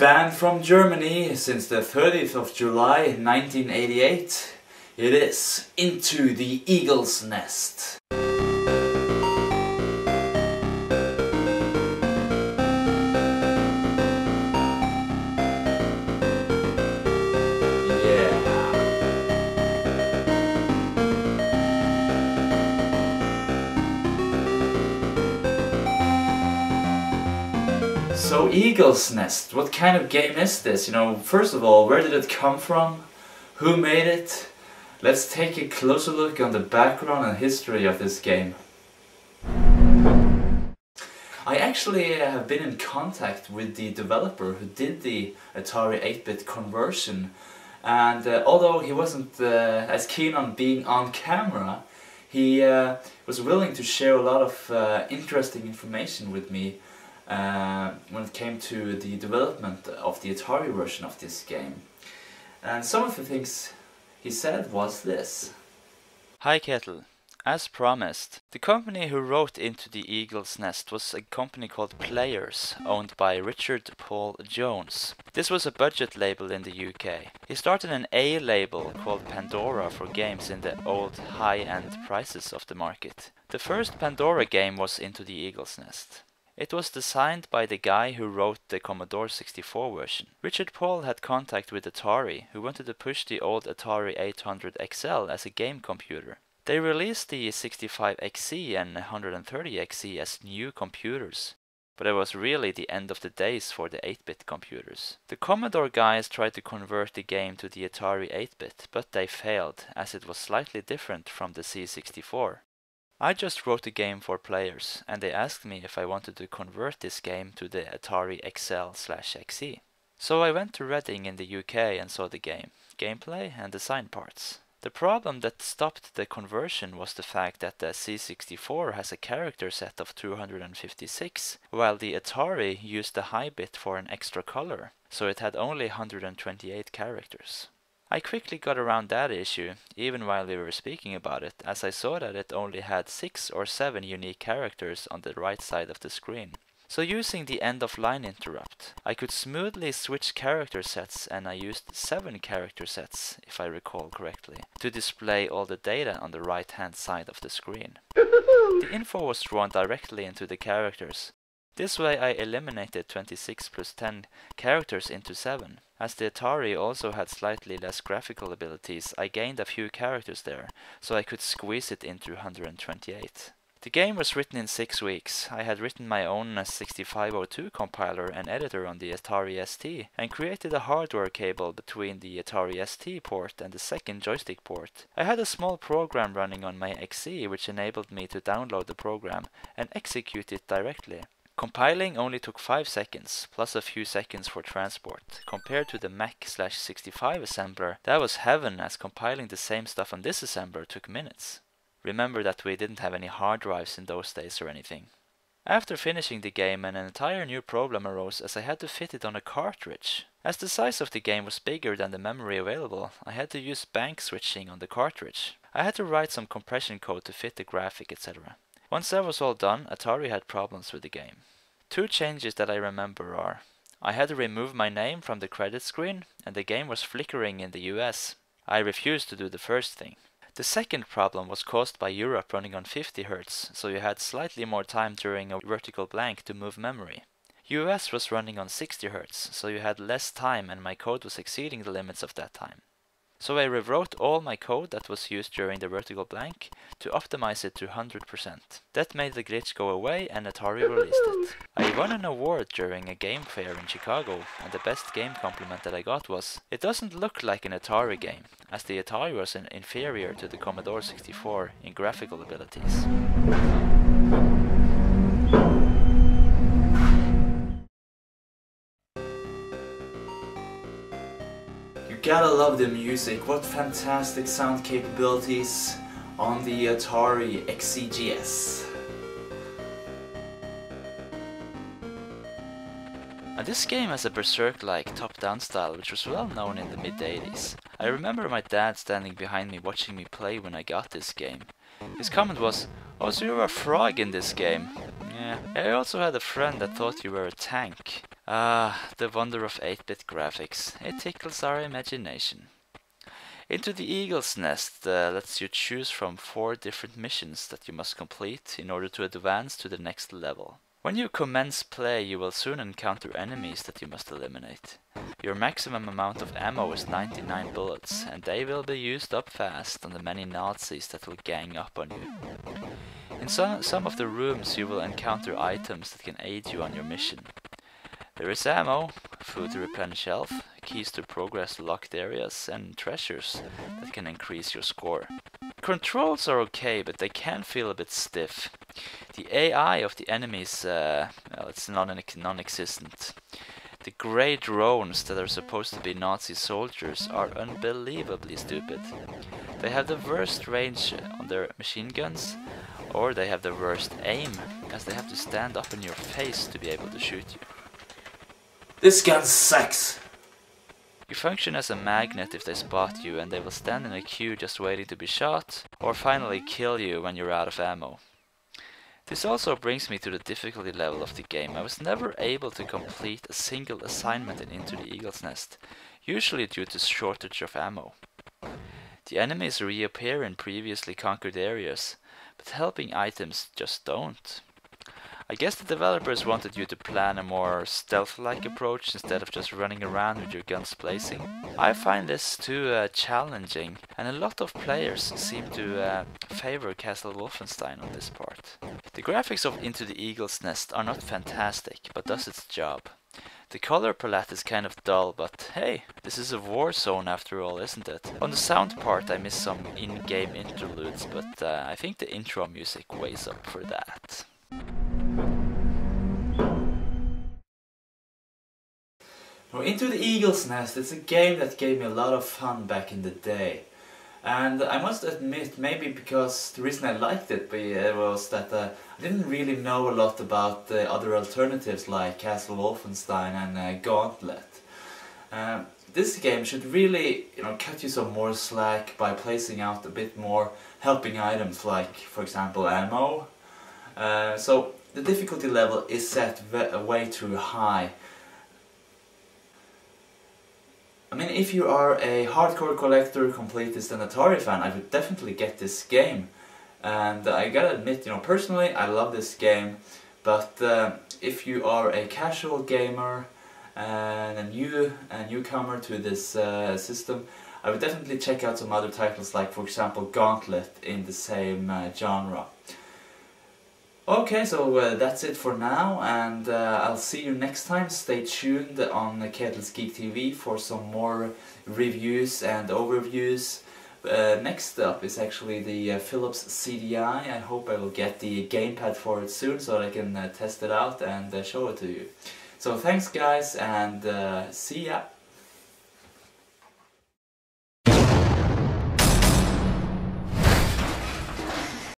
Banned from Germany since the 30th of July 1988, it is Into the Eagle's Nest. So Eagle's Nest, what kind of game is this? You know, first of all, where did it come from? Who made it? Let's take a closer look on the background and history of this game. I actually have been in contact with the developer who did the Atari 8-bit conversion, and although he wasn't as keen on being on camera, he was willing to share a lot of interesting information with me when it came to the development of the Atari version of this game. And some of the things he said was this. Hi Kettle. As promised, the company who wrote Into the Eagle's Nest was a company called Players, owned by Richard Paul Jones. This was a budget label in the UK. He started an A label called Pandora for games in the old high-end prices of the market. The first Pandora game was Into the Eagle's Nest. It was designed by the guy who wrote the Commodore 64 version. Richard Paul had contact with Atari, who wanted to push the old Atari 800 XL as a game computer. They released the 65 XE and 130 XE as new computers, but it was really the end of the days for the 8-bit computers. The Commodore guys tried to convert the game to the Atari 8-bit, but they failed, as it was slightly different from the C64. I just wrote the game for Players, and they asked me if I wanted to convert this game to the Atari XL/XE. So I went to Reading in the UK and saw the game, gameplay and design parts. The problem that stopped the conversion was the fact that the C64 has a character set of 256, while the Atari used the high bit for an extra color, so it had only 128 characters. I quickly got around that issue, even while we were speaking about it, as I saw that it only had 6 or 7 unique characters on the right side of the screen. So using the end-of-line interrupt, I could smoothly switch character sets, and I used 7 character sets, if I recall correctly, to display all the data on the right-hand side of the screen. The info was drawn directly into the characters. This way I eliminated 26 plus 10 characters into 7. As the Atari also had slightly less graphical abilities, I gained a few characters there, so I could squeeze it into 128. The game was written in 6 weeks. I had written my own 6502 compiler and editor on the Atari ST, and created a hardware cable between the Atari ST port and the second joystick port. I had a small program running on my XE which enabled me to download the program and execute it directly. Compiling only took 5 seconds, plus a few seconds for transport. Compared to the Mac/65 assembler, that was heaven, as compiling the same stuff on this assembler took minutes. Remember that we didn't have any hard drives in those days or anything. After finishing the game, an entire new problem arose, as I had to fit it on a cartridge. As the size of the game was bigger than the memory available, I had to use bank switching on the cartridge. I had to write some compression code to fit the graphic, etc. Once that was all done, Atari had problems with the game. 2 changes that I remember are: I had to remove my name from the credit screen, and the game was flickering in the US. I refused to do the first thing. The second problem was caused by Europe running on 50 Hz, so you had slightly more time during a vertical blank to move memory. US was running on 60 Hz, so you had less time, and my code was exceeding the limits of that time. So I rewrote all my code that was used during the vertical blank to optimize it to 100%. That made the glitch go away, and Atari released it. I won an award during a game fair in Chicago, and the best game compliment that I got was, "It doesn't look like an Atari game," as the Atari was inferior to the Commodore 64 in graphical abilities. Gotta love the music, what fantastic sound capabilities on the Atari XE. Now this game has a berserk-like top-down style which was well known in the mid-80s. I remember my dad standing behind me watching me play when I got this game. His comment was, "Oh, so you're a frog in this game?" Yeah. I also had a friend that thought you were a tank. Ah, the wonder of 8-bit graphics. It tickles our imagination. Into the Eagle's Nest lets you choose from 4 different missions that you must complete in order to advance to the next level. When you commence play, you will soon encounter enemies that you must eliminate. Your maximum amount of ammo is 99 bullets, and they will be used up fast on the many Nazis that will gang up on you. In some of the rooms you will encounter items that can aid you on your mission. There is ammo, food to replenish health, keys to progress to locked areas, and treasures that can increase your score. Controls are okay, but they can feel a bit stiff. The AI of the enemies, well, it's non-existent. The grey drones that are supposed to be Nazi soldiers are unbelievably stupid. They have the worst range on their machine guns, or they have the worst aim, as they have to stand up in your face to be able to shoot you. This gun sucks! You function as a magnet if they spot you, and they will stand in a queue just waiting to be shot, or finally kill you when you're out of ammo. This also brings me to the difficulty level of the game. I was never able to complete a single assignment in Into the Eagle's Nest, usually due to shortage of ammo. The enemies reappear in previously conquered areas, but helping items just don't. I guess the developers wanted you to plan a more stealth-like approach instead of just running around with your guns blazing. I find this too challenging, and a lot of players seem to favor Castle Wolfenstein on this part. The graphics of Into the Eagle's Nest are not fantastic, but does its job. The color palette is kind of dull, but hey, this is a war zone after all, isn't it? On the sound part I miss some in-game interludes, but I think the intro music weighs up for that. Well, Into the Eagle's Nest, it's a game that gave me a lot of fun back in the day. And I must admit, maybe because the reason I liked it was that I didn't really know a lot about the other alternatives like Castle Wolfenstein and Gauntlet. This game should really, cut you some more slack by placing out a bit more helping items like, for example, ammo. So the difficulty level is set way too high. I mean, if you are a hardcore collector, completist and Atari fan, I would definitely get this game. And I gotta admit, personally I love this game, but if you are a casual gamer and a newcomer to this system, I would definitely check out some other titles like, for example, Gauntlet in the same genre. Okay, so that's it for now, and I'll see you next time. Stay tuned on Ketil's Geek TV for some more reviews and overviews. Next up is actually the Philips CDI. I hope I will get the gamepad for it soon so that I can test it out and show it to you. So thanks guys, and see ya!